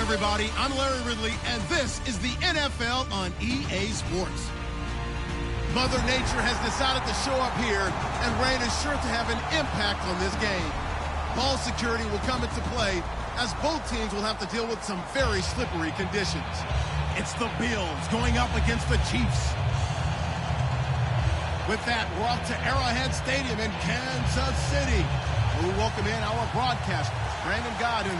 everybody. I'm Larry Ridley, and this is the NFL on EA Sports. Mother Nature has decided to show up here, and rain is sure to have an impact on this game. Ball security will come into play, as both teams will have to deal with some very slippery conditions. It's the Bills going up against the Chiefs. With that, we're off to Arrowhead Stadium in Kansas City, where we welcome in our broadcasters, Brandon Godden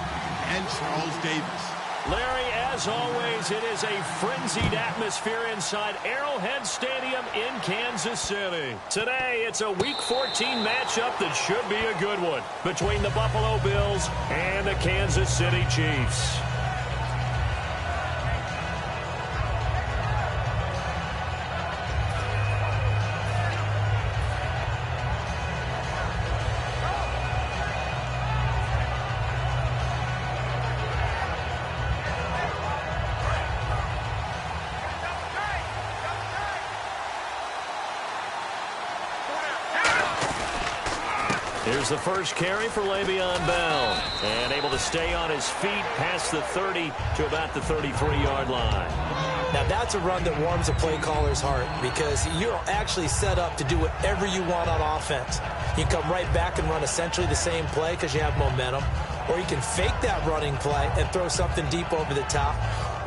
and Charles Davis. Larry, as always, it is a frenzied atmosphere inside Arrowhead Stadium in Kansas City. Today, it's a Week 14 matchup that should be a good one between the Buffalo Bills and the Kansas City Chiefs. Here's the first carry for Le'Veon Bell. And able to stay on his feet past the 30 to about the 33-yard line. Now, that's a run that warms a play caller's heart because you're actually set up to do whatever you want on offense. You can come right back and run essentially the same play because you have momentum. Or you can fake that running play and throw something deep over the top.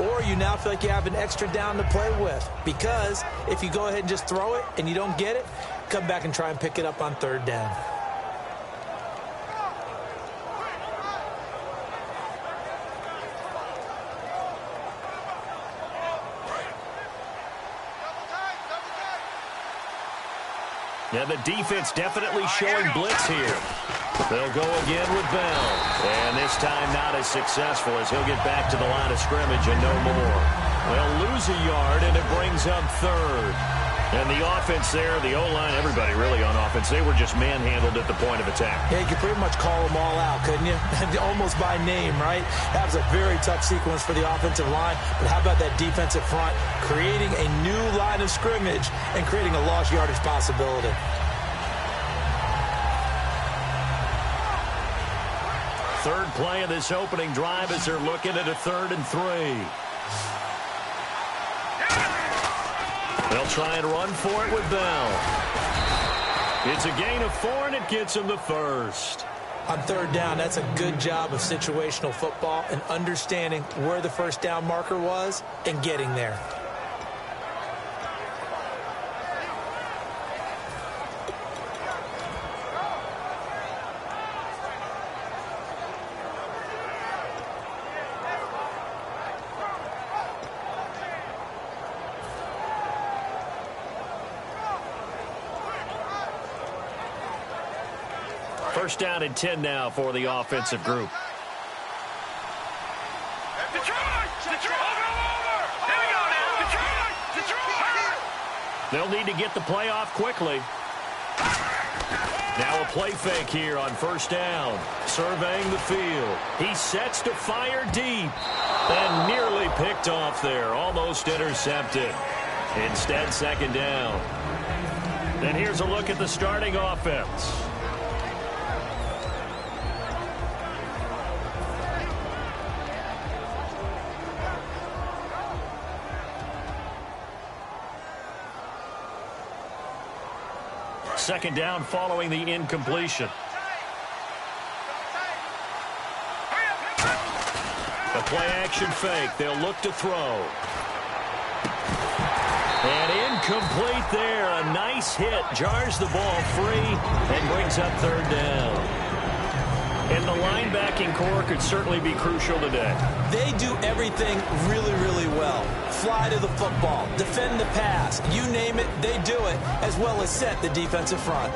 Or you now feel like you have an extra down to play with. Because if you go ahead and just throw it and you don't get it, come back and try and pick it up on third down. Yeah, the defense definitely showing blitz here. They'll go again with Bell. And this time not as successful as he'll get back to the line of scrimmage and no more. They'll lose a yard, and it brings up third. And the offense there, the O-line, everybody really on offense, they were just manhandled at the point of attack. Yeah, you could pretty much call them all out, couldn't you? Almost by name, right? That was a very tough sequence for the offensive line. But how about that defensive front creating a new line of scrimmage and creating a lost yardage possibility? Third play of this opening drive as they're looking at a 3rd and 3. They'll try and run for it with Bell. It's a gain of 4, and it gets him the first. On third down, that's a good job of situational football and understanding where the first down marker was and getting there. First down and 10 now for the offensive group. They'll need to get the play off quickly. Now a play fake here on first down. Surveying the field. He sets to fire deep. And nearly picked off there. Almost intercepted. Instead, second down. And here's a look at the starting offense. Second down following the incompletion. A play-action fake. They'll look to throw. And incomplete there. A nice hit. Jars the ball free and brings up third down. And the linebacking core could certainly be crucial today. They do everything really, really well. Fly to the football, defend the pass, you name it, they do it, as well as set the defensive front.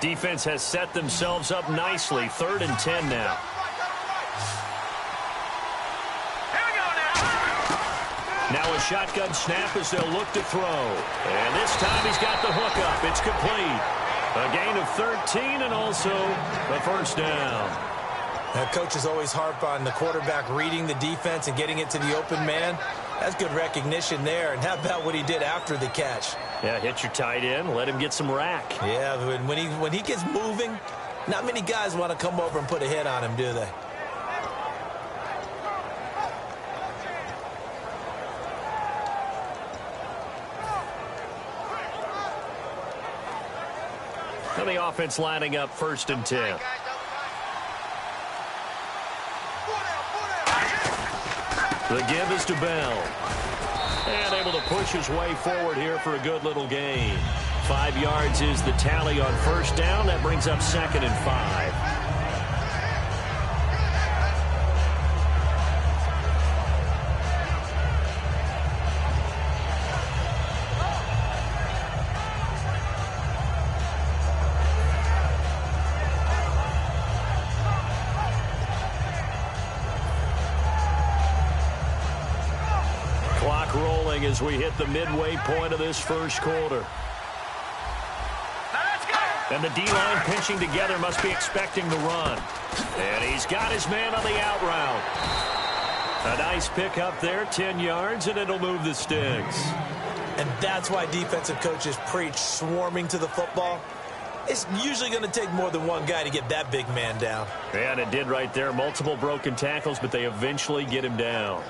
Defense has set themselves up nicely. 3rd and 10 now. Now a shotgun snap as they'll look to throw. And this time he's got the hook up. It's complete. A gain of 13 and also the first down. Now, coaches always harp on the quarterback reading the defense and getting it to the open man. That's good recognition there. And how about what he did after the catch? Yeah, hit your tight end. Let him get some rack. Yeah, when he gets moving, Not many guys want to come over and put a hit on him, do they? And the offense lining up 1st and 10. The give is to Bell. And able to push his way forward here for a good little gain. 5 yards is the tally on 1st down. That brings up 2nd and 5. Rolling as we hit the midway point of this 1st quarter. And the D-line pinching together, must be expecting the run. And he's got his man on the out route. A nice pick up there, 10 yards, and it'll move the sticks. And that's why defensive coaches preach swarming to the football. It's usually going to take more than one guy to get that big man down. And it did right there. Multiple broken tackles, but they eventually get him down.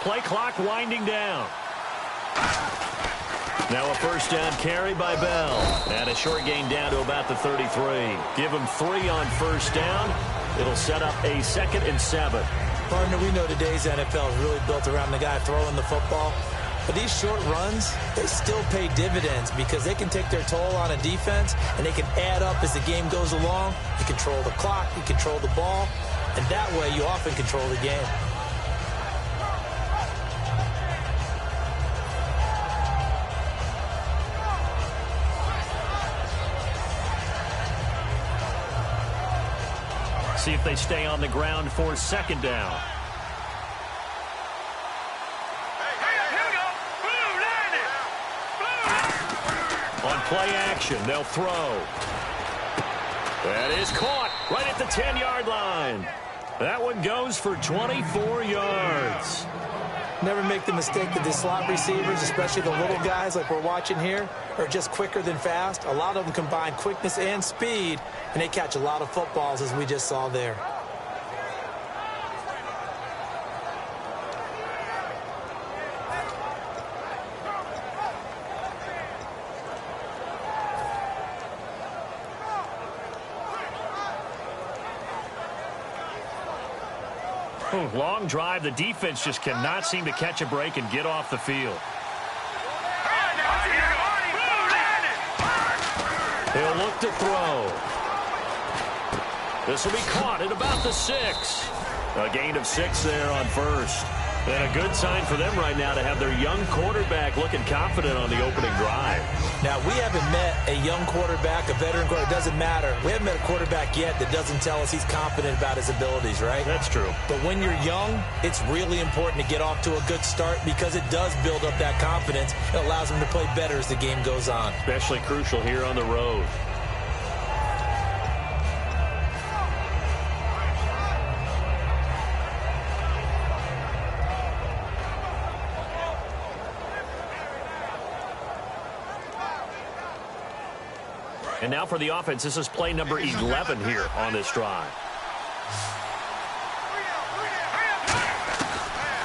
Play clock winding down. Now a 1st down carry by Bell. And a short gain down to about the 33. Give him 3 on 1st down. It'll set up a 2nd and 7. Partner, we know today's NFL is really built around the guy throwing the football. But these short runs, they still pay dividends because they can take their toll on a defense and they can add up as the game goes along. You control the clock, you control the ball, and that way you often control the game. See if they stay on the ground for 2nd down. On play action, they'll throw. That is caught right at the 10-yard line. That one goes for 24 yards. Never make the mistake that the slot receivers, especially the little guys like we're watching here, are just quicker than fast. A lot of them combine quickness and speed, and they catch a lot of footballs, as we just saw there. Long drive. The defense just cannot seem to catch a break and get off the field. He'll look to throw. This will be caught at about the 6. A gain of 6 there on 1st. And a good sign for them right now to have their young quarterback looking confident on the opening drive. Now, we haven't met a young quarterback, a veteran quarterback. It doesn't matter. We haven't met a quarterback yet that doesn't tell us he's confident about his abilities, right? That's true. But when you're young, it's really important to get off to a good start because it does build up that confidence. It allows them to play better as the game goes on. Especially crucial here on the road. And now for the offense, this is play number 11 here on this drive.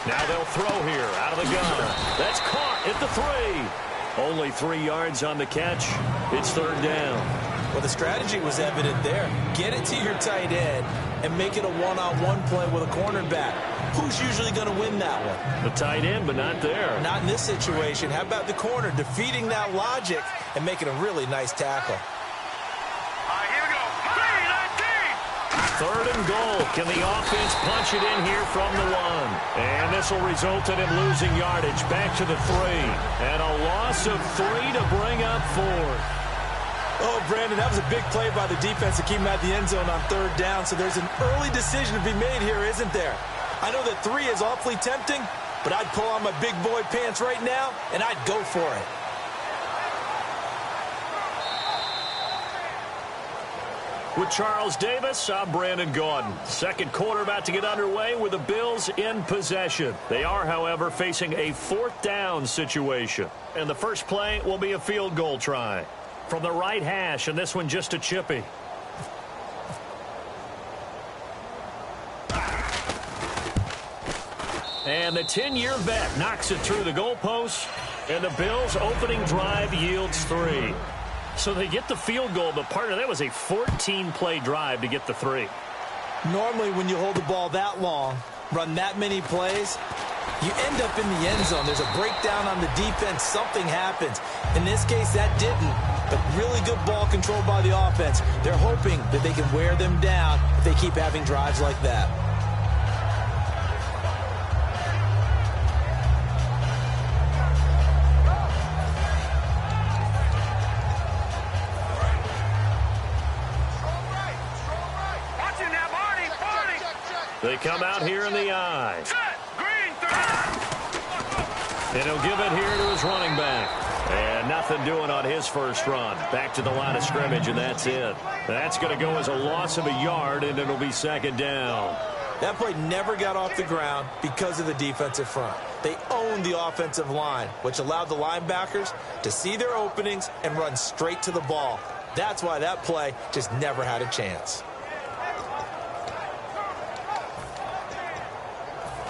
Now they'll throw here out of the gun. That's caught at the 3. Only 3 yards on the catch. It's 3rd down. Well, the strategy was evident there. Get it to your tight end and make it a one-on-one play with a cornerback. Who's usually going to win that one? The tight end, but not there. Not in this situation. How about the corner defeating that logic and making a really nice tackle? 3rd and goal. Can the offense punch it in here from the 1? And this will result in him losing yardage back to the 3. And a loss of 3 to bring up 4th. Oh, Brandon, that was a big play by the defense to keep him at the end zone on 3rd down. So there's an early decision to be made here, isn't there? I know that 3 is awfully tempting, but I'd pull on my big boy pants right now, and I'd go for it. With Charles Davis, I'm Brandon Gaudin. Second quarter about to get underway with the Bills in possession. They are, however, facing a 4th down situation. And the first play will be a field goal try. From the right hash, and this one just a chippy. And the 10-year vet knocks it through the goalpost. And the Bills' opening drive yields 3. So they get the field goal, but part of that was a 14-play drive to get the 3. Normally, when you hold the ball that long, run that many plays, you end up in the end zone. There's a breakdown on the defense. Something happens. In this case, that didn't. But really good ball control by the offense. They're hoping that they can wear them down if they keep having drives like that. They come out here in the eye. And he'll give it here to his running back. And nothing doing on his first run. Back to the line of scrimmage, and that's it. That's going to go as a loss of a yard, and it'll be second down. That play never got off the ground because of the defensive front. They owned the offensive line, which allowed the linebackers to see their openings and run straight to the ball. That's why that play just never had a chance.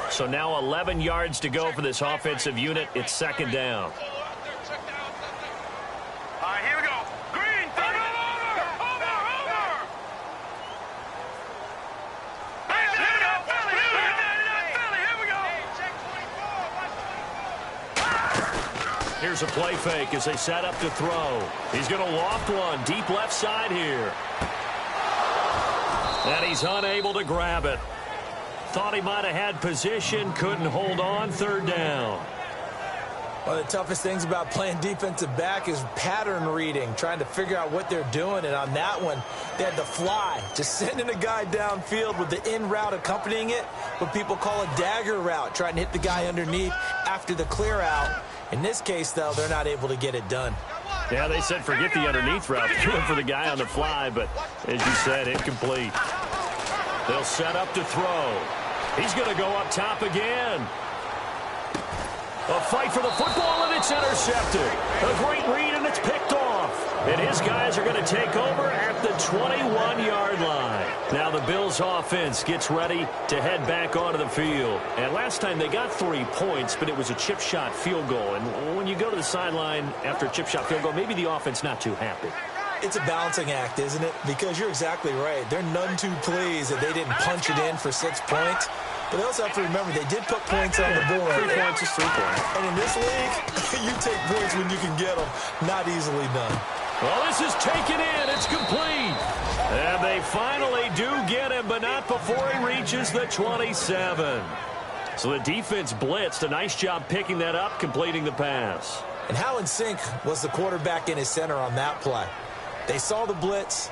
So now 11 yards to go for this offensive unit. It's second down. All right, here we go. Green, throw it over. Hey, here we go. Philly, here we go. Here's a play fake as they set up to throw. He's going to loft one deep left side here. And he's unable to grab it. Thought he might have had position, couldn't hold on, third down. One of the toughest things about playing defensive back is pattern reading, trying to figure out what they're doing. And on that one, they had to fly, just sending a guy downfield with the in route accompanying it, what people call a dagger route, trying to hit the guy underneath after the clear out. In this case, though, they're not able to get it done. Yeah, they said forget the underneath route, going for the guy on the fly, but as you said, incomplete. They'll set up to throw. He's going to go up top again. A fight for the football, and it's intercepted. A great read, and it's picked off. And his guys are going to take over at the 21-yard line. Now the Bills' offense gets ready to head back onto the field. And last time they got 3 points, but it was a chip shot field goal. And when you go to the sideline after a chip shot field goal, maybe the offense not too happy. It's a balancing act, isn't it? Because you're exactly right. They're none too pleased that they didn't punch it in for 6 points. But they also have to remember they did put points on the board. 3 points is 3 points. And in this league, you take points when you can get them. Not easily done. Well, this is taken in. It's complete. And they finally do get him, but not before he reaches the 27. So the defense blitzed. A nice job picking that up, completing the pass. And how in sync was the quarterback in his center on that play? They saw the blitz,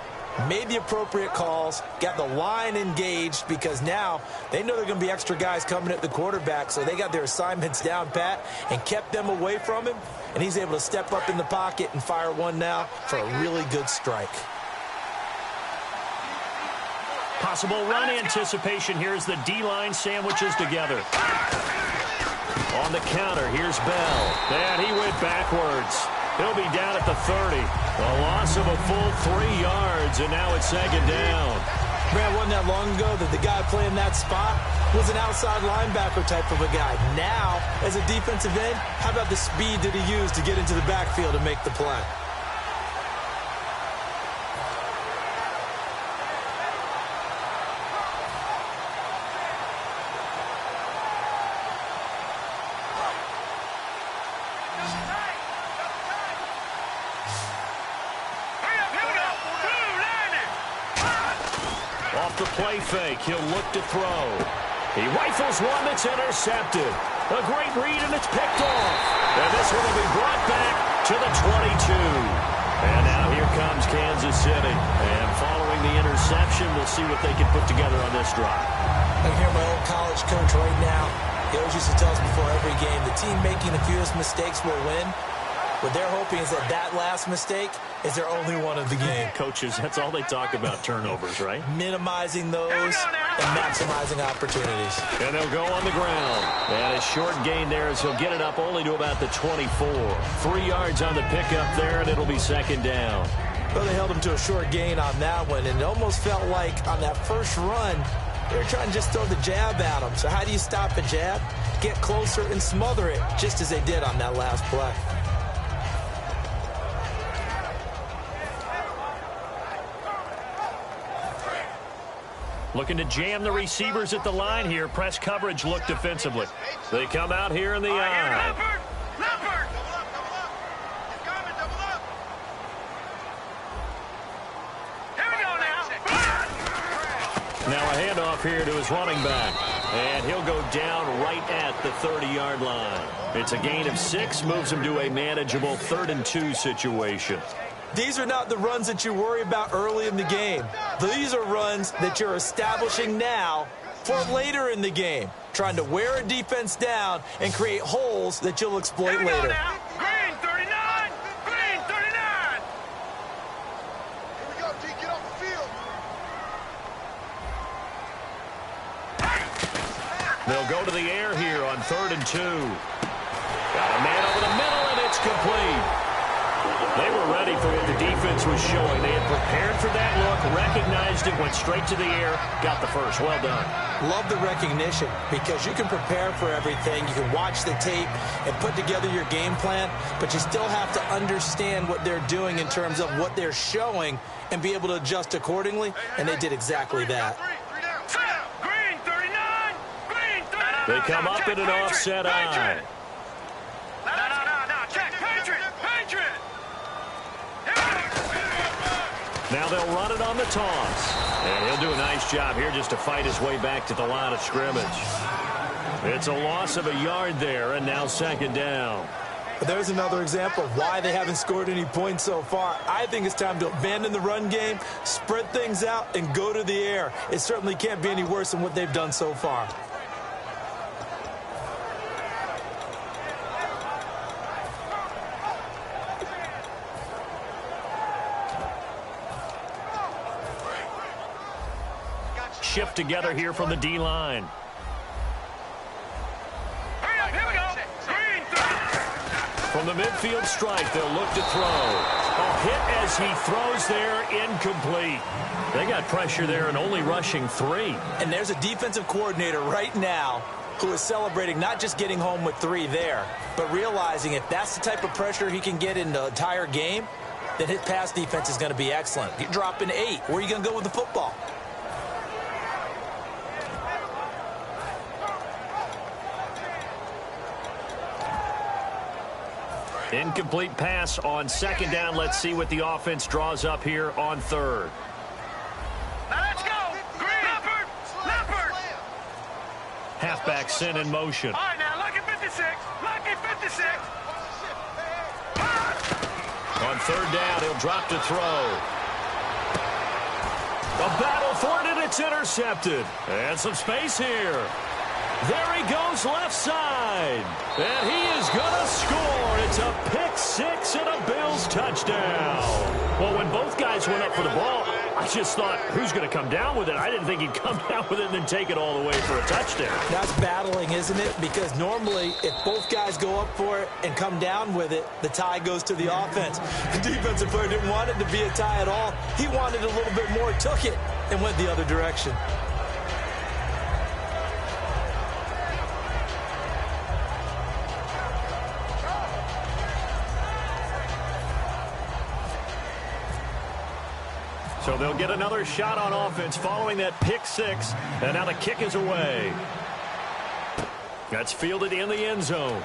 made the appropriate calls, got the line engaged because now they know there are going to be extra guys coming at the quarterback, so they got their assignments down pat and kept them away from him, and he's able to step up in the pocket and fire one now for a really good strike. Possible run anticipation here as the D-line sandwiches together. On the counter, here's Bell. And he went backwards. He'll be down at the 30. A loss of a full 3 yards, and now it's second down. Brad, wasn't that long ago that the guy playing that spot was an outside linebacker type of a guy. Now, as a defensive end, how about the speed that he used to get into the backfield and make the play? Off the play fake, he'll look to throw. He rifles one that's intercepted. A great read, and it's picked off. And this one will be brought back to the 22. And now here comes Kansas City. And following the interception, we'll see what they can put together on this drive. I can hear my old college coach right now. He always used to tell us before every game, the team making the fewest mistakes will win. What they're hoping is that last mistake is their only one of the game. Coaches, that's all they talk about, turnovers, right? Minimizing those and maximizing opportunities. And they'll go on the ground. And a short gain there as he'll get it up only to about the 24. 3 yards on the pickup there, and it'll be second down. Well, they held him to a short gain on that one, and it almost felt like on that first run, they were trying to just throw the jab at him. So how do you stop a jab? Get closer and smother it, just as they did on that last play. Looking to jam the receivers at the line here. Press coverage look defensively. They come out here in the eye. Leopard! Here we go now. Now a handoff here to his running back. And he'll go down right at the 30-yard line. It's a gain of 6, moves him to a manageable 3rd and 2 situation. These are not the runs that you worry about early in the game. These are runs that you're establishing now for later in the game, trying to wear a defense down and create holes that you'll exploit later. Green 39! Green 39! Here we go, D. Get off the field. They'll go to the air here on 3rd and 2. Got a man over the middle, and it's complete. They were ready for what the defense was showing. They had prepared for that look, recognized it, went straight to the air, got the first. Well done. Love the recognition because you can prepare for everything. You can watch the tape and put together your game plan, but you still have to understand what they're doing in terms of what they're showing and be able to adjust accordingly, and they did exactly that. Green 39! Green 39! They come up in an offset eye. No. Check. Patriot! Now they'll run it on the toss. And he'll do a nice job here just to fight his way back to the line of scrimmage. It's a loss of a yard there, and now second down. There's another example of why they haven't scored any points so far. I think it's time to abandon the run game, spread things out, and go to the air. It certainly can't be any worse than what they've done so far. Shift together here from the D-line. Hurry up, here we go. Green 30. From the midfield stripe, they'll look to throw. A hit as he throws there, incomplete. They got pressure there and only rushing 3. And there's a defensive coordinator right now who is celebrating not just getting home with 3 there, but realizing if that's the type of pressure he can get in the entire game, then his pass defense is going to be excellent. You're dropping 8. Where are you going to go with the football? Incomplete pass on second down. Let's see what the offense draws up here on 3rd. Now let's go. Green. Leopard. Halfback sent in motion. All right, now, lucky 56. Lucky 56. On 3rd down, he'll drop to throw. A battle for it, and it's intercepted. And some space here. There he goes left side. And he is going to score. It's a pick 6 and a Bills touchdown. Well, when both guys went up for the ball, I just thought, who's going to come down with it? I didn't think he'd come down with it and then take it all the way for a touchdown. That's battling, isn't it? Because normally, if both guys go up for it and come down with it, the tie goes to the offense. The defensive player didn't want it to be a tie at all. He wanted a little bit more, took it, and went the other direction. So they'll get another shot on offense following that pick 6. And now the kick is away. That's fielded in the end zone.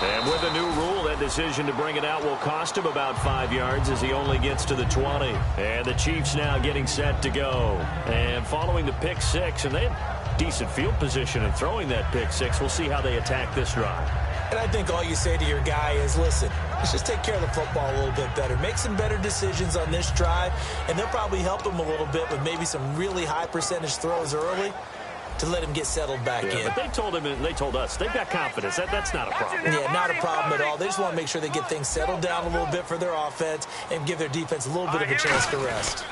And with the new rule, that decision to bring it out will cost him about 5 yards as he only gets to the 20. And the Chiefs now getting set to go. And following the pick 6, and they had decent field position in throwing that pick 6. We'll see how they attack this drive. And I think all you say to your guy is, listen, let's just take care of the football a little bit better. Make some better decisions on this drive, and they'll probably help him a little bit with maybe some really high percentage throws early to let him get settled back in. But they told him and they told us they've got confidence. That's not a problem. Yeah, not a problem at all. They just want to make sure they get things settled down a little bit for their offense and give their defense a little bit of a chance to rest.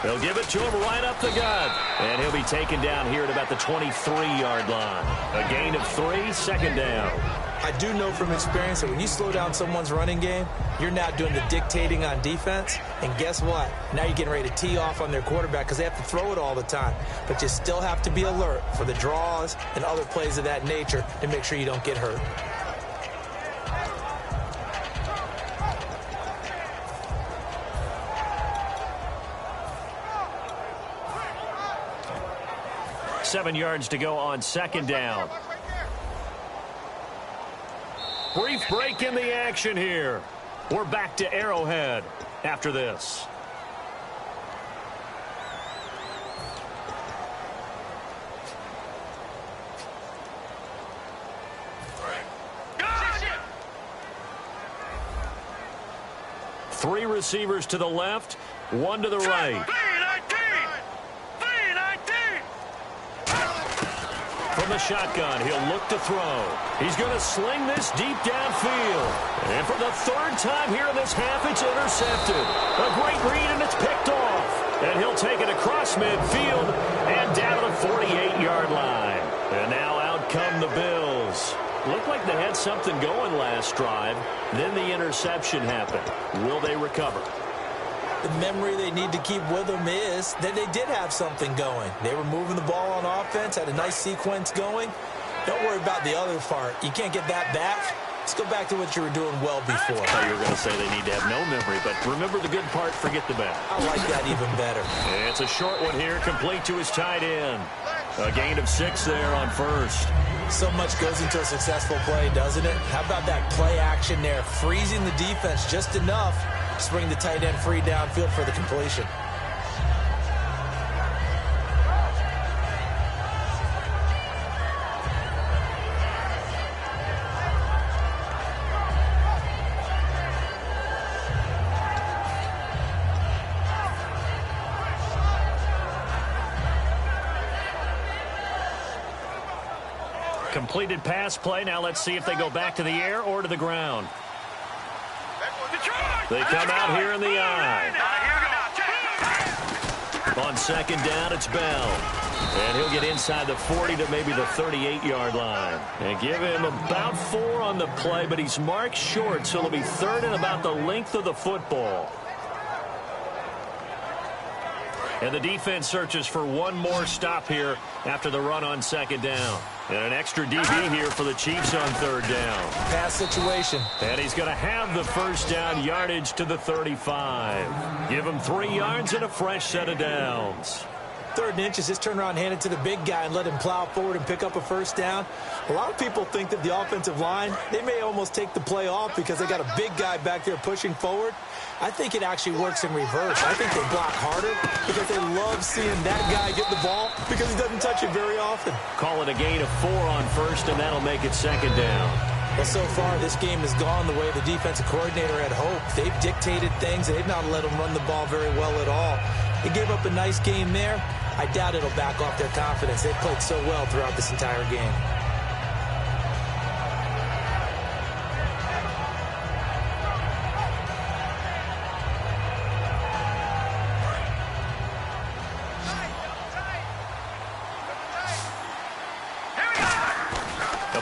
They'll give it to him right up the gut. And he'll be taken down here at about the 23-yard line. A gain of 3, 2nd down. I do know from experience that when you slow down someone's running game, you're now doing the dictating on defense. And guess what? Now you're getting ready to tee off on their quarterback because they have to throw it all the time. But you still have to be alert for the draws and other plays of that nature to make sure you don't get hurt. Seven yards to go on 2nd down. Brief break in the action here. We're back to Arrowhead after this. Three receivers to the left, one to the right. From the shotgun, he'll look to throw. He's going to sling this deep downfield. And for the 3rd time here in this half, it's intercepted. A great read, and it's picked off. And he'll take it across midfield and down to the 48-yard line. And now out come the Bills. Looked like they had something going last drive. Then the interception happened. Will they recover? The memory they need to keep with them is that they did have something going. They were moving the ball on offense, had a nice sequence going. Don't worry about the other part. You can't get that back. Let's go back to what you were doing well before. I thought you were going to say they need to have no memory, but remember the good part, forget the bad. I like that even better. It's a short one here, complete to his tight end. A gain of 6 there on 1st. So much goes into a successful play, doesn't it? How about that play action there, freezing the defense just enough to bring the tight end free downfield for the completion. Completed pass play. Now let's see if they go back to the air or to the ground. They come out here in the eye. On 2nd down, it's Bell. And he'll get inside the 40 to maybe the 38-yard line. And give him about 4 on the play, but he's marked short, so it'll be 3rd and about the length of the football. And the defense searches for one more stop here after the run on 2nd down. And an extra DB here for the Chiefs on 3rd down. Pass situation. And he's going to have the 1st down yardage to the 35. Give him 3 yards and a fresh set of downs. 3rd and inches, just turn around and hand it to the big guy and let him plow forward and pick up a 1st down. A lot of people think that the offensive line, they may almost take the play off because they got a big guy back there pushing forward. I think it actually works in reverse. I think they block harder because they love seeing that guy get the ball because he doesn't touch it very often. Call it a gain of 4 on 1st, and that'll make it 2nd down. Well, so far, this game has gone the way the defensive coordinator had hoped. They've dictated things. They've not let them run the ball very well at all. They gave up a nice game there. I doubt it'll back off their confidence. They've played so well throughout this entire game.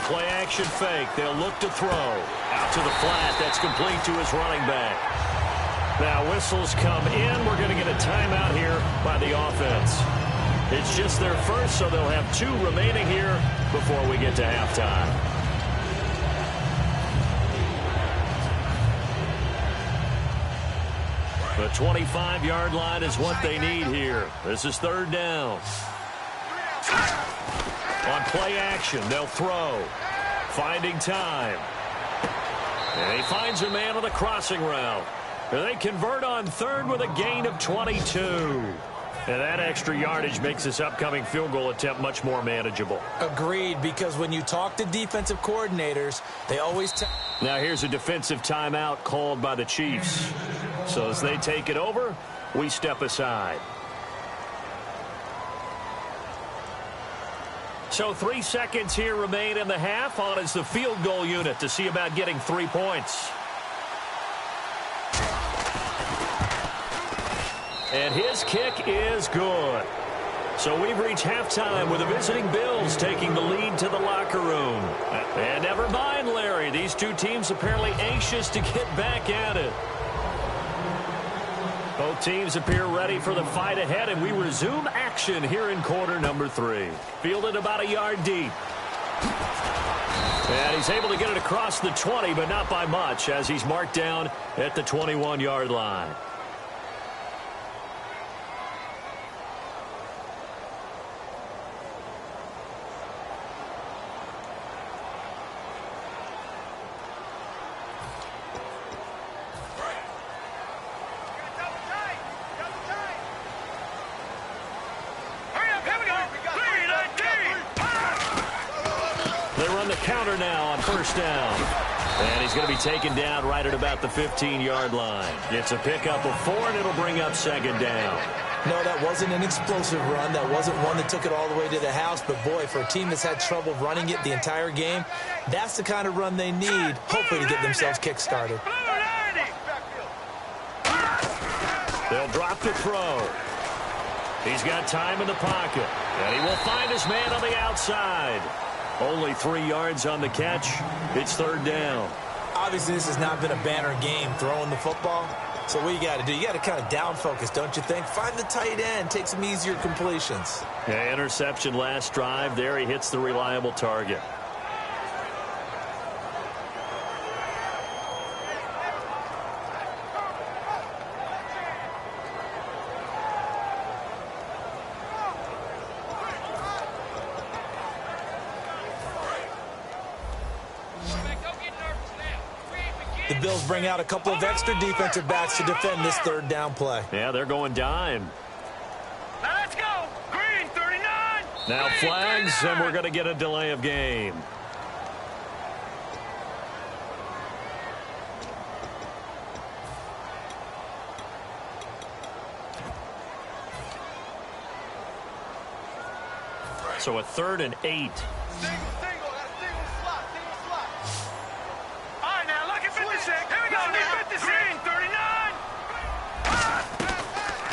Play-action fake. They'll look to throw. Out to the flat. That's complete to his running back. Now whistles come in. We're going to get a timeout here by the offense. It's just their first, so they'll have 2 remaining here before we get to halftime. The 25-yard line is what they need here. This is 3rd down. On play action, they'll throw. Finding time. And he finds a man on the crossing route. And they convert on 3rd with a gain of 22. And that extra yardage makes this upcoming field goal attempt much more manageable. Agreed, because when you talk to defensive coordinators, they always tell... Now here's a defensive timeout called by the Chiefs. So as they take it over, we step aside. So 3 seconds here remain in the half. On is the field goal unit to see about getting 3 points. And his kick is good. So we've reached halftime with the visiting Bills taking the lead to the locker room. And never mind, Larry. These two teams apparently anxious to get back at it. Both teams appear ready for the fight ahead, and we resume action here in quarter number 3. Fielded about a yard deep. And he's able to get it across the 20, but not by much, as he's marked down at the 21-yard line. Counter now on first down. And he's going to be taken down right at about the 15-yard line. It's a pickup of 4, and it'll bring up second down. No, that wasn't an explosive run. That wasn't one that took it all the way to the house. But, boy, for a team that's had trouble running it the entire game, that's the kind of run they need, hopefully, to get themselves kick-started. They'll drop the throw. He's got time in the pocket. And he will find his man on the outside. Only 3 yards on the catch. It's third down. Obviously, this has not been a banner game throwing the football. So what you got to do, you got to kind of down focus, don't you think? Find the tight end, take some easier completions. Yeah, interception last drive. There he hits the reliable target. The Bills bring out a couple of extra defensive backs to defend this third down play. Yeah, they're going dime. Now let's go. Green, 39. Now Green, flags, 39. and we're going to get a delay of game. So a 3rd and 8.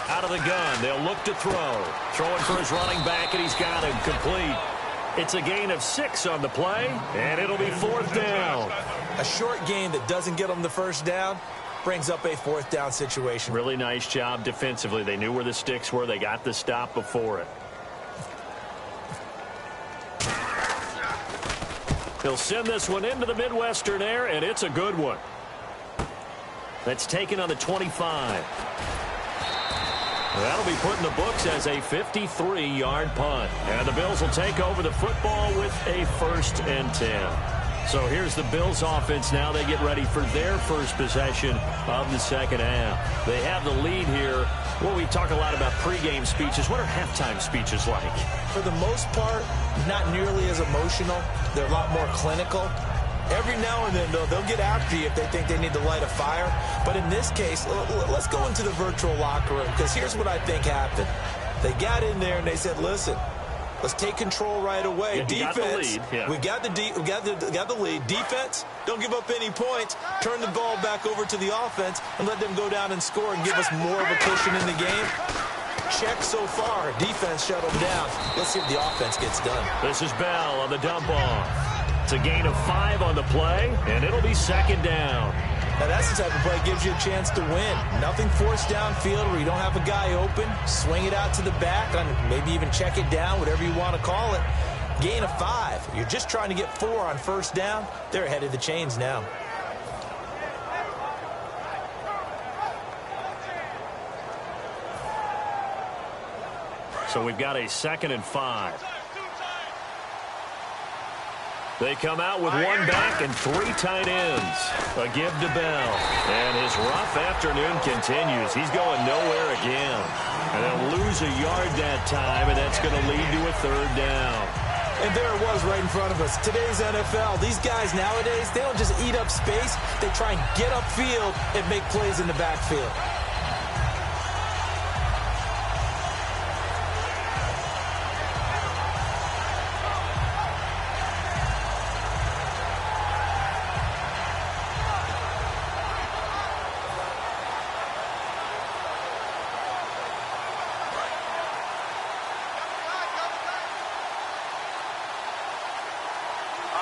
Out of the gun, they'll look to throw. Throwing for his running back, and he's got him complete. It's a gain of 6 on the play, and it'll be 4th down. A short gain that doesn't get them the first down brings up a 4th down situation. Really nice job defensively. They knew where the sticks were. They got the stop before it. He'll send this one into the Midwestern air, and it's a good one. That's taken on the 25. That'll be put in the books as a 53-yard punt. And the Bills will take over the football with a 1st and 10. So here's the Bills offense now. They get ready for their first possession of the second half. They have the lead here. Well, we talk a lot about pregame speeches. What are halftime speeches like? For the most part, not nearly as emotional. They're a lot more clinical. Every now and then, though, they'll get after you if they think they need to light a fire. But in this case, let's go into the virtual locker room, because here's what I think happened. They got in there and they said, listen, let's take control right away. Yeah, Defense, we got the lead. Defense, don't give up any points. Turn the ball back over to the offense and let them go down and score and give us more of a cushion in the game. Check so far. Defense shut them down. Let's see if the offense gets done. This is Bell on the dump off. It's a gain of 5 on the play, and it'll be second down. Now, that's the type of play that gives you a chance to win. Nothing forced downfield where you don't have a guy open. Swing it out to the back, and maybe even check it down, whatever you want to call it. Gain of 5. You're just trying to get 4 on first down. They're ahead of the chains now. So we've got a 2nd and 5. They come out with one back and 3 tight ends. A give to Bell. And his rough afternoon continues. He's going nowhere again. And they'll lose a yard that time, and that's going to lead to a 3rd down. And there it was right in front of us. Today's NFL, these guys nowadays, they don't just eat up space. They try and get upfield and make plays in the backfield.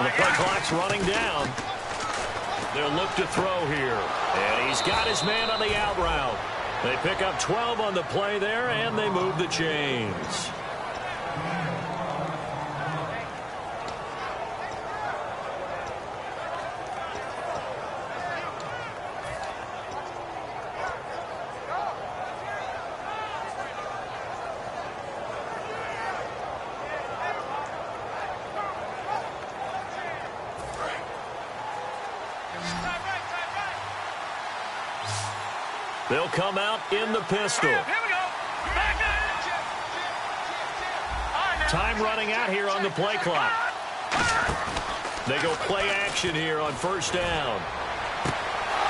The play clock's running down. They'll look to throw here. And he's got his man on the out route. They pick up 12 on the play there, and they move the chains. They'll come out in the pistol. Here we go. Back Time running out here on the play clock. They go play action here on 1st down.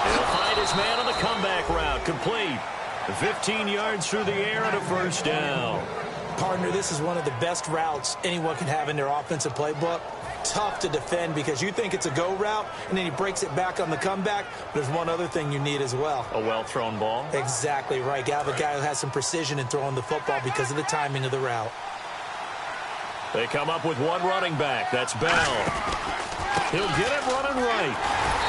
He'll find his man on the comeback route. Complete. 15 yards through the air and a 1st down. Partner, this is one of the best routes anyone can have in their offensive playbook. Tough to defend because you think it's a go route, and then he breaks it back on the comeback. But there's one other thing you need as well. A well-thrown ball. Exactly right. You have a guy who has some precision in throwing the football because of the timing of the route. They come up with one running back. That's Bell. He'll get it running right.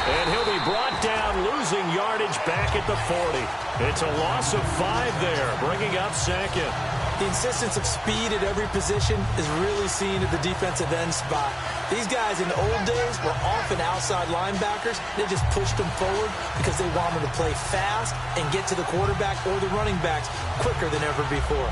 And he'll be brought down, losing yardage back at the 40. It's a loss of 5 there, bringing up 2nd. The insistence of speed at every position is really seen at the defensive end spot. These guys in the old days were often outside linebackers. They just pushed them forward because they wanted to play fast and get to the quarterback or the running backs quicker than ever before.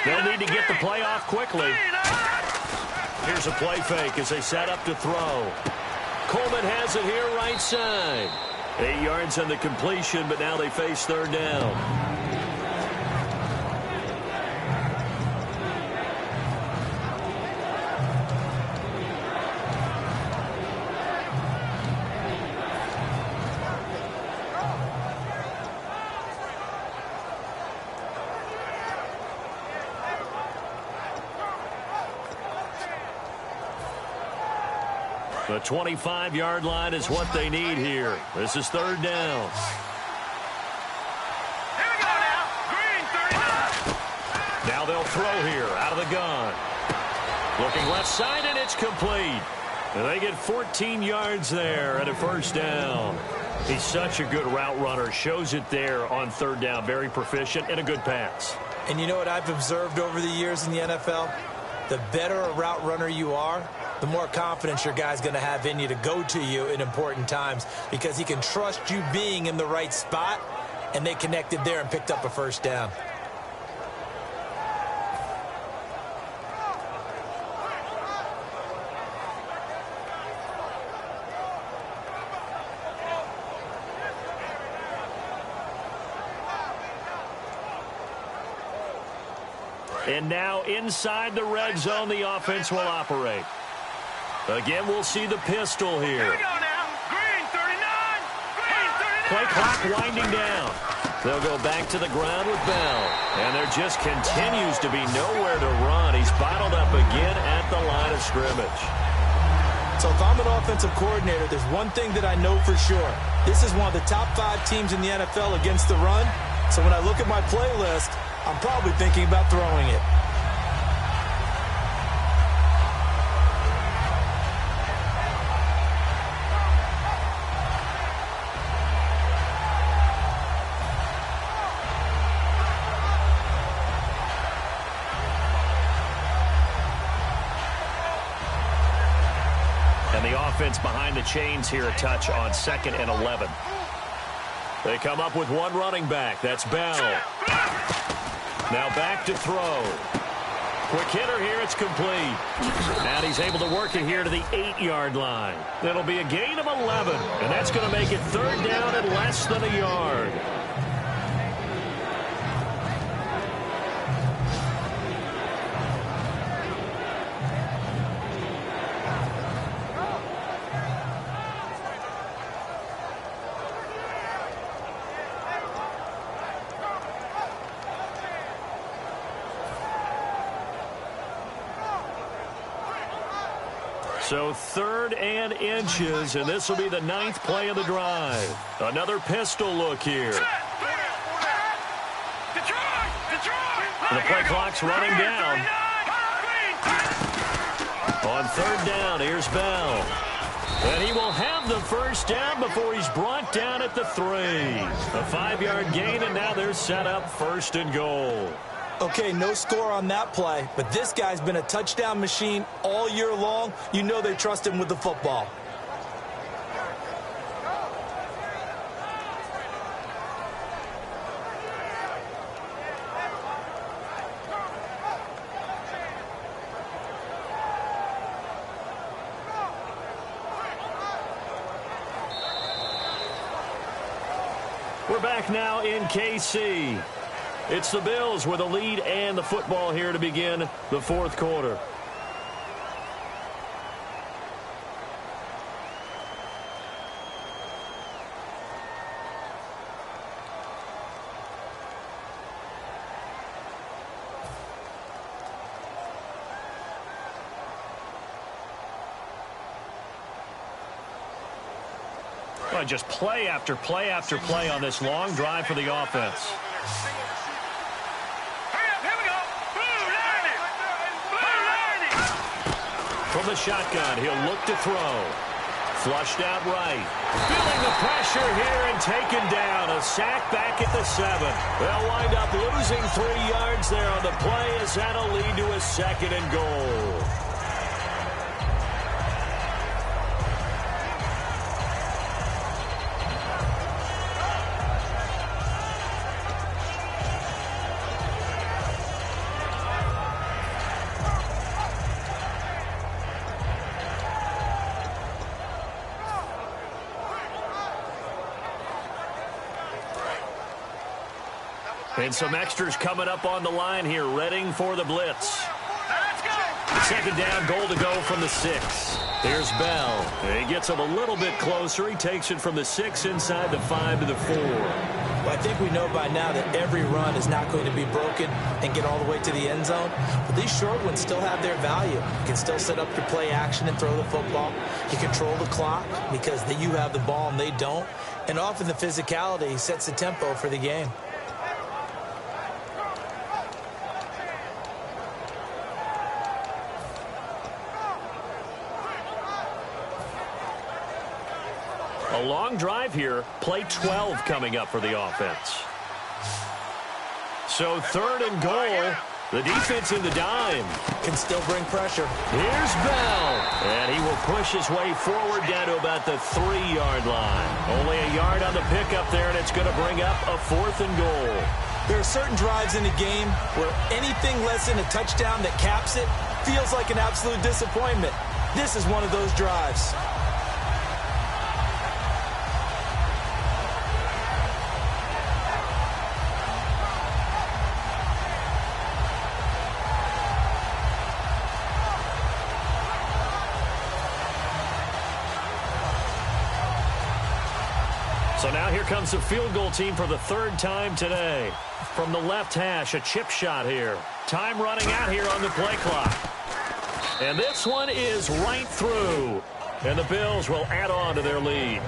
They'll need to get the play off quickly. Here's a play fake as they set up to throw. Coleman has it here right side. 8 yards on the completion, but now they face 3rd down. The 25-yard line is what they need here. This is 3rd down. Here we go now. Green 39. Now they'll throw here out of the gun. Looking left side, and it's complete. And they get 14 yards there and a 1st down. He's such a good route runner. Shows it there on 3rd down. Very proficient and a good pass. And you know what I've observed over the years in the NFL? The better a route runner you are, the more confidence your guy's going to have in you to go to you in important times because he can trust you being in the right spot, and they connected there and picked up a 1st down. And now inside the red zone, the offense will operate. Again, we'll see the pistol Here here. we go now. Green 39. Green 39. Play clock winding down. They'll go back to the ground with Bell. And there just continues to be nowhere to run. He's bottled up again at the line of scrimmage. So if I'm an offensive coordinator, there's one thing that I know for sure. This is one of the top 5 teams in the NFL against the run. So when I look at my playlist, I'm probably thinking about throwing it. And the offense behind the chains here a touch on 2nd and 11. They come up with one running back. That's Bell. Now back to throw. Quick hitter here. It's complete. And he's able to work it here to the 8-yard line. That'll be a gain of 11. And that's going to make it 3rd down and less than a yard. So 3rd and inches, and this will be the 9th play of the drive. Another pistol look here. The play clock's running down. On 3rd down, here's Bell. And he will have the 1st down before he's brought down at the 3. A 5-yard gain, and now they're set up 1st and goal. Okay, no score on that play, but this guy's been a touchdown machine all year long. You know they trust him with the football. We're back now in KC. It's the Bills with a lead and the football here to begin the 4th quarter. Well, just play after play after play on this long drive for the offense. From the shotgun, he'll look to throw. Flushed out right. Feeling the pressure here and taken down. A sack back at the 7. They'll wind up losing 3 yards there on the play as that'll lead to a 2nd and goal. And some extras coming up on the line here, readying for the blitz. 2nd down, goal to go from the 6. Here's Bell. He gets him a little bit closer. He takes it from the 6 inside the 5 to the 4. Well, I think we know by now that every run is not going to be broken and get all the way to the end zone. But these short ones still have their value. You can still set up your play action and throw the football. You control the clock because you have the ball and they don't. And often the physicality sets the tempo for the game. A long drive here. Play 12 coming up for the offense. So 3rd and goal. The defense in the dime. Can still bring pressure. Here's Bell. And he will push his way forward down to about the 3-yard line. Only a yard on the pickup there, and it's going to bring up a 4th and goal. There are certain drives in a game where anything less than a touchdown that caps it feels like an absolute disappointment. This is one of those drives. So now here comes the field goal team for the 3rd time today. From the left hash, a chip shot here. Time running out here on the play clock. And this one is right through. And the Bills will add on to their lead.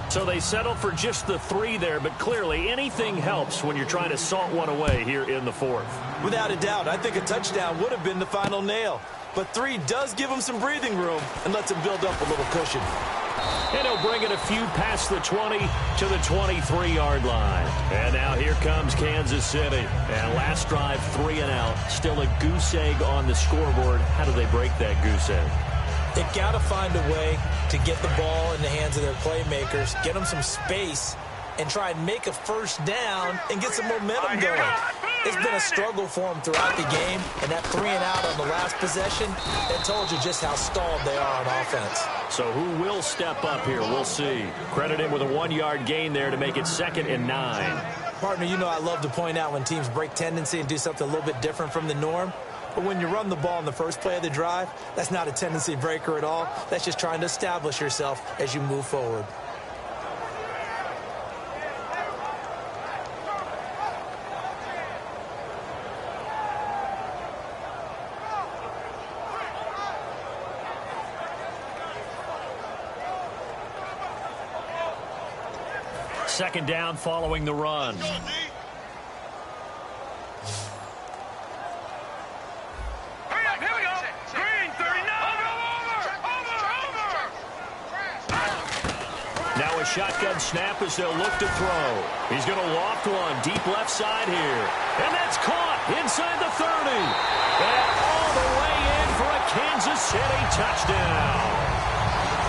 So they settle for just the 3 there, but clearly anything helps when you're trying to salt one away here in the 4th. Without a doubt, I think a touchdown would have been the final nail. But 3 does give them some breathing room and lets them build up a little cushion. And he'll bring it a few past the 20 to the 23-yard line. And now here comes Kansas City. And last drive, 3 and out. Still a goose egg on the scoreboard. How do they break that goose egg? They've got to find a way to get the ball in the hands of their playmakers, get them some space, and try and make a first down and get some momentum going. It's been a struggle for them throughout the game, and that 3-and-out on the last possession, that told you just how stalled they are on offense. So who will step up here? We'll see. Credit him with a 1-yard gain there to make it 2nd and 9. Partner, you know I love to point out when teams break tendency and do something a little bit different from the norm. But when you run the ball in the first play of the drive, that's not a tendency breaker at all. That's just trying to establish yourself as you move forward. Second down following the run. Now a shotgun snap as they'll look to throw. He's going to loft one deep left side here. And that's caught inside the 30. And all the way in for a Kansas City touchdown.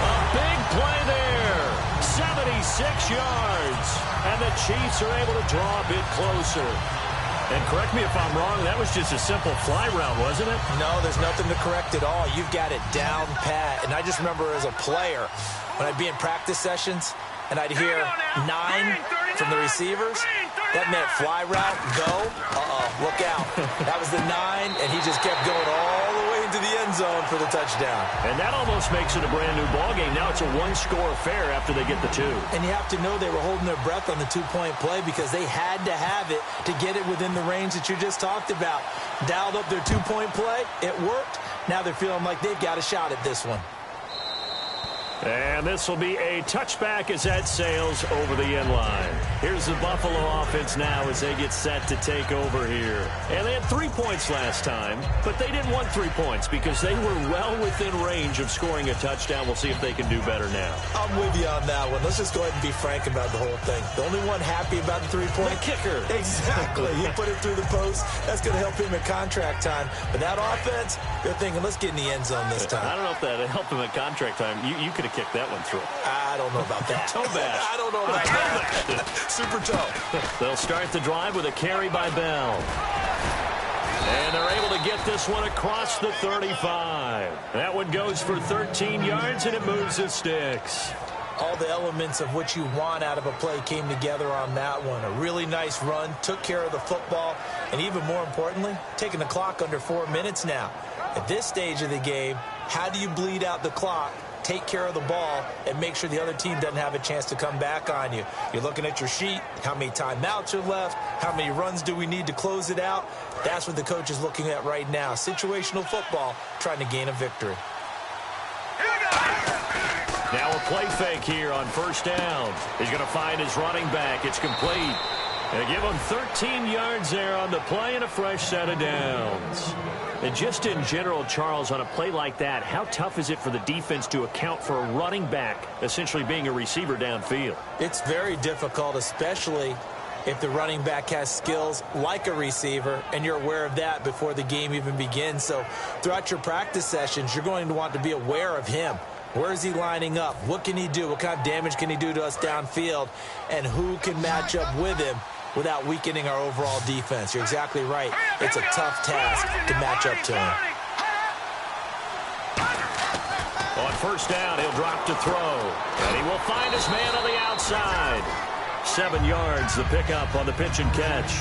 A big play there. 76 yards. And the Chiefs are able to draw a bit closer. And correct me if I'm wrong, that was just a simple fly route, wasn't it? No, there's nothing to correct at all. You've got it down pat. And I just remember as a player, when I'd be in practice sessions and I'd hear 9 from the receivers, that meant fly route, go, look out. That was the 9, and he just kept going all the way into the end zone for the touchdown. And that almost makes it a brand-new ballgame. Now it's a one-score affair after they get the 2. And you have to know they were holding their breath on the 2-point play because they had to have it to get it within the range that you just talked about. Dialed up their 2-point play. It worked. Now they're feeling like they've got a shot at this one. And this will be a touchback as that sails over the end line. Here's the Buffalo offense now as they get set to take over here. And they had 3 points last time, but they didn't want 3 points because they were well within range of scoring a touchdown. We'll see if they can do better now. I'm with you on that one. Let's just go ahead and be frank about the whole thing. The only one happy about the 3-point? The kicker. Exactly. He put it through the post. That's going to help him at contract time. But that offense, they're thinking, let's get in the end zone this time. I don't know if that helped him at contract time. You could have kicked that one through. I don't know about that. Toe bash. I don't know about that. Super toe. They'll start the drive with a carry by Bell. And they're able to get this one across the 35. That one goes for 13 yards, and it moves the sticks. All the elements of what you want out of a play came together on that one. A really nice run, took care of the football, and even more importantly, taking the clock under 4 minutes now. At this stage of the game, how do you bleed out the clock, take care of the ball, and make sure the other team doesn't have a chance to come back on you? You're looking at your sheet, how many timeouts are left, how many runs do we need to close it out? That's what the coach is looking at right now. Situational football, trying to gain a victory. Now a play fake here on first down. He's going to find his running back. It's complete. They give him 13 yards there on the play and a fresh set of downs. And just in general, Charles, on a play like that, how tough is it for the defense to account for a running back essentially being a receiver downfield? It's very difficult, especially if the running back has skills like a receiver, and you're aware of that before the game even begins. So throughout your practice sessions, you're going to want to be aware of him. Where is he lining up? What can he do? What kind of damage can he do to us downfield? And who can match up with him without weakening our overall defense? You're exactly right. It's a tough task to match up to him. On first down, he'll drop to throw. And he will find his man on the outside. 7 yards, the pickup on the pitch and catch.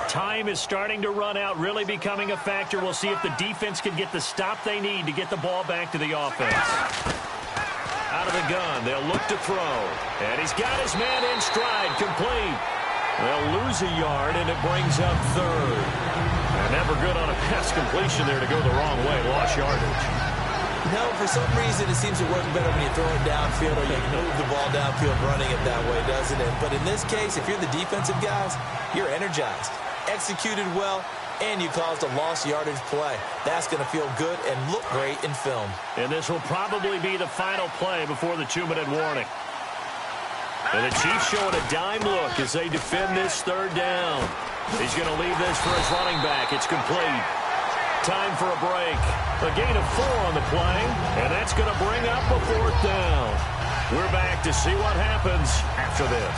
Time is starting to run out, really becoming a factor. We'll see if the defense can get the stop they need to get the ball back to the offense. Out of the gun, they'll look to throw. And he's got his man in stride, complete. They'll lose a yard, and it brings up third. And never good on a pass completion there to go the wrong way. Lost yardage. No, for some reason, it seems to work better when you throw it downfield or you move the ball downfield running it that way, doesn't it? But in this case, if you're the defensive guys, you're energized, executed well, and you caused a lost yardage play. That's going to feel good and look great in film. And this will probably be the final play before the 2-minute warning. And the Chiefs showing a dime look as they defend this third down. He's going to leave this for his running back. It's complete. Time for a break. A gain of 4 on the play, and that's going to bring up a 4th down. We're back to see what happens after this.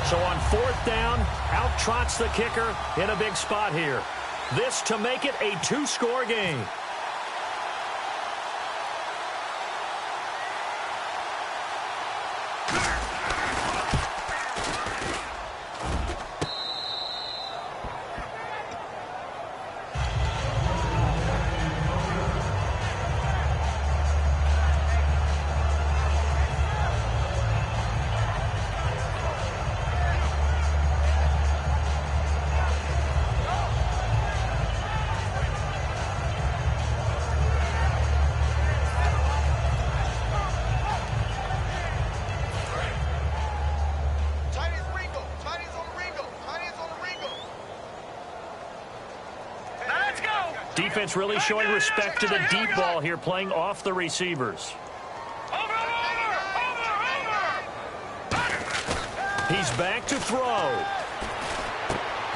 So on 4th down, out trots the kicker in a big spot here. This to make it a 2-score game. Defense really showing respect to the deep ball here, playing off the receivers. He's back to throw.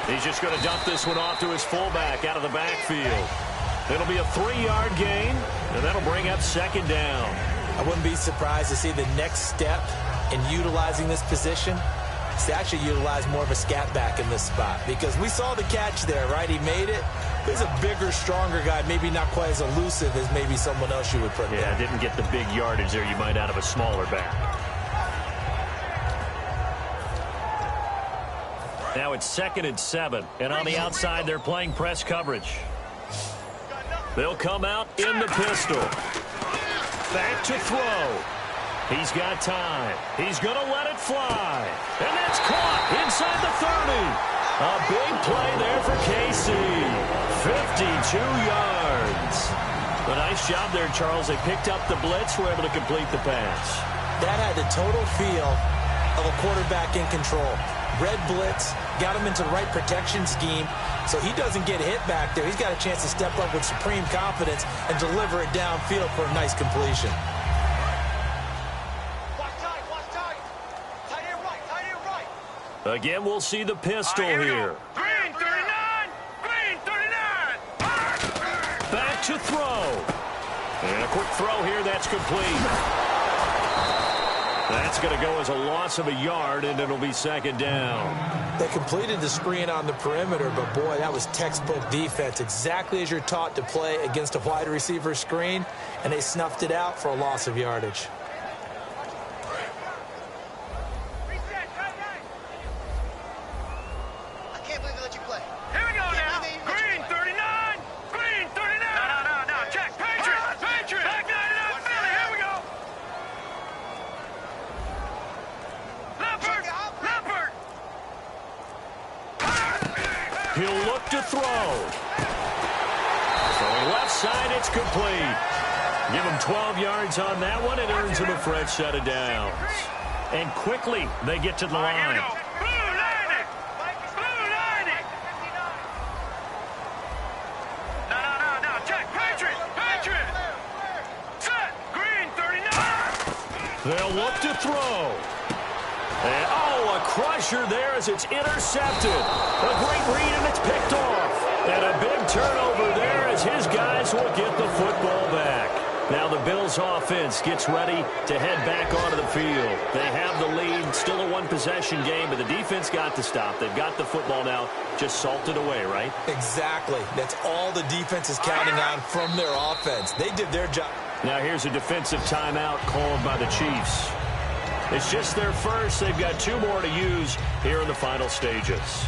He's just going to dump this one off to his fullback out of the backfield. It'll be a 3-yard gain, and that'll bring up 2nd down. I wouldn't be surprised to see the next step in utilizing this position is to actually utilize more of a scat back in this spot, because we saw the catch there, right? He made it. He's a bigger, stronger guy, maybe not quite as elusive as maybe someone else you would put there. Yeah, didn't get the big yardage there you might out of a smaller back. Now it's 2nd and 7, and on the outside they're playing press coverage. They'll come out in the pistol. Back to throw. He's got time. He's going to let it fly. And that's caught inside the 30. A big play there for KC. 52 yards. A nice job there, Charles. They picked up the blitz, were able to complete the pass. That had the total feel of a quarterback in control. Red blitz, got him into the right protection scheme, so he doesn't get hit back there. He's got a chance to step up with supreme confidence and deliver it downfield for a nice completion. Again, we'll see the pistol here. Green 39! Green 39! Back to throw. And a quick throw here, that's complete. That's going to go as a loss of a yard, and it'll be 2nd down. They completed the screen on the perimeter, but boy, that was textbook defense. Exactly as you're taught to play against a wide receiver screen, and they snuffed it out for a loss of yardage. He'll look to throw. So left side, it's complete. Give him 12 yards on that one. It earns him a fresh set of downs. And quickly, they get to the line. They'll look to throw. And, oh, a crusher there as it's intercepted. A great read, and it's picked off. And a big turnover there as his guys will get the football back. Now the Bills offense gets ready to head back onto the field. They have the lead, still a one-possession game, but the defense got to stop. They've got the football now, just salted away, right? Exactly. That's all the defense is counting on from their offense. They did their job. Now here's a defensive timeout called by the Chiefs. It's just their first. They've got 2 more to use here in the final stages.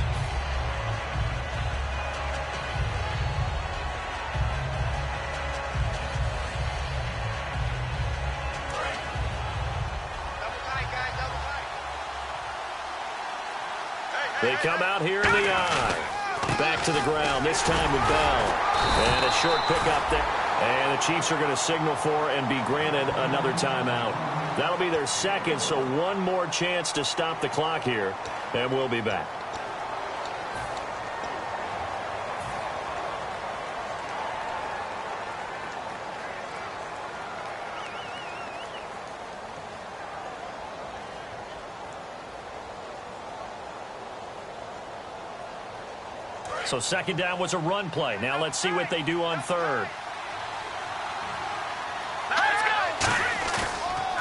They come out here in the eye. Back to the ground, this time with Bell. And a short pickup there. And the Chiefs are going to signal for and be granted another timeout. That'll be their second, so one more chance to stop the clock here. And we'll be back. So second down was a run play. Now let's see what they do on third.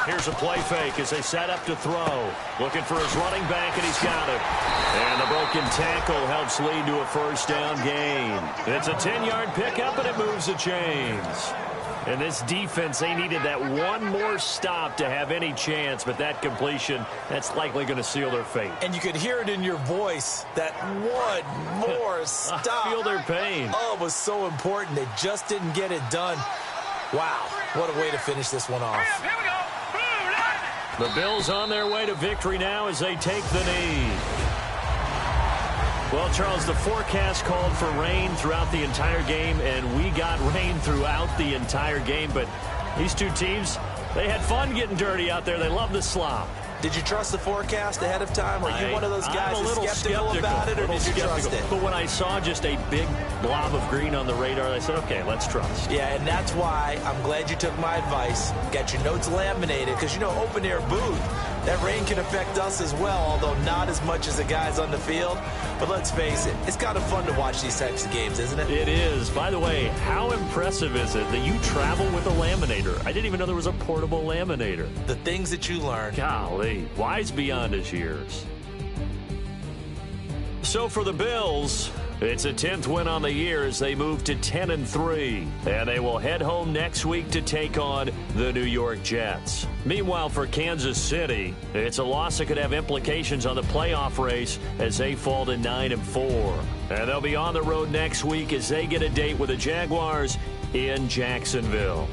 Here's a play fake as they set up to throw. Looking for his running back, and he's got it. And the broken tackle helps lead to a first down gain. It's a 10-yard pickup, and it moves the chains. And this defense, they needed that one more stop to have any chance, but that completion, that's likely going to seal their fate. And you could hear it in your voice, that one more stop. I feel their pain. Oh, it was so important. They just didn't get it done. Wow, what a way to finish this one off. Here we go. The Bills on their way to victory now as they take the knee. Well, Charles, the forecast called for rain throughout the entire game, and we got rain throughout the entire game. But these two teams, they had fun getting dirty out there. They love the slop. Did you trust the forecast ahead of time? Are you one of those guys that's skeptical about it, or did you trust it? But when I saw just a big blob of green on the radar, I said, okay, let's trust. Yeah, and that's why I'm glad you took my advice. Got your notes laminated, because, you know, open-air booth, that rain can affect us as well, although not as much as the guys on the field. But let's face it, it's kind of fun to watch these types of games, isn't it? It is. By the way, how impressive is it that you travel with a laminator? I didn't even know there was a portable laminator. The things that you learn. Golly, wise beyond his years. So for the Bills, it's a 10th win on the year as they move to 10-3. And they will head home next week to take on the New York Jets. Meanwhile, for Kansas City, it's a loss that could have implications on the playoff race as they fall to 9-4. And they'll be on the road next week as they get a date with the Jaguars in Jacksonville.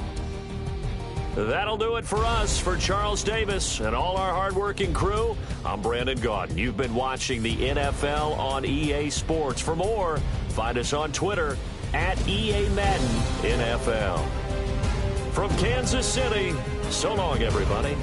That'll do it for us. For Charles Davis and all our hardworking crew, I'm Brandon Gaudin. You've been watching the NFL on EA Sports. For more, find us on Twitter at EA Madden NFL. From Kansas City, so long, everybody.